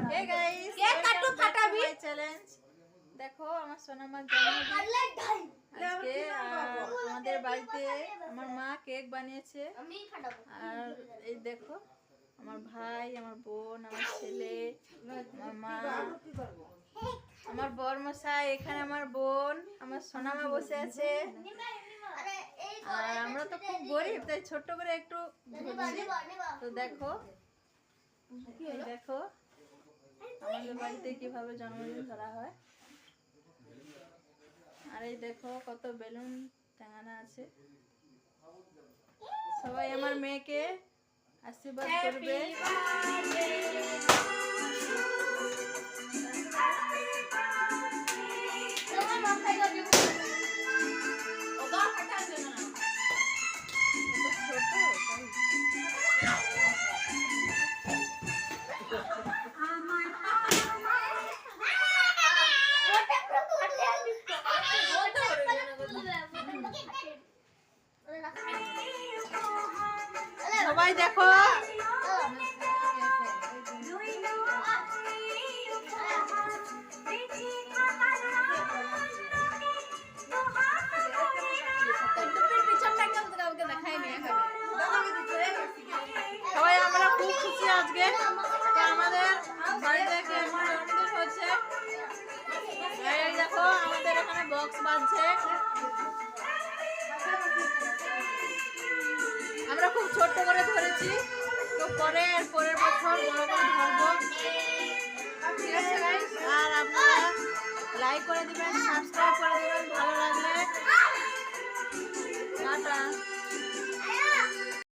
hey guys cake काटू फाटाबी challenge দেখো আমার সোনামার জন্মদিন আজকে আমাদের বাড়িতে আমার মা কেক বানিয়েছে আর এই দেখো আমার ভাই আমার বোন আমার ছেলে আমার মা আমার বড়মশাই এখানে আমার বোন আমার সোনামা বসে আছে আর আমরা তো খুব গরিব তাই ছোট করে একটু তো দেখো দেখো আমাদের বাড়িতে কিভাবে জন্মদিন করা হয় আর এই দেখো কত বেলুন টাঙানো আছে সবাই আমার মেয়েকে আশীর্বাদ করবে সবাই দেখো সবাই আমরা খুব খুশি আজকে আমাদের বাড়িতে জন্মদিন হচ্ছে দেখো আমাদের এখানে বক্স বাজছে আমরা খুব ছোট্ট করে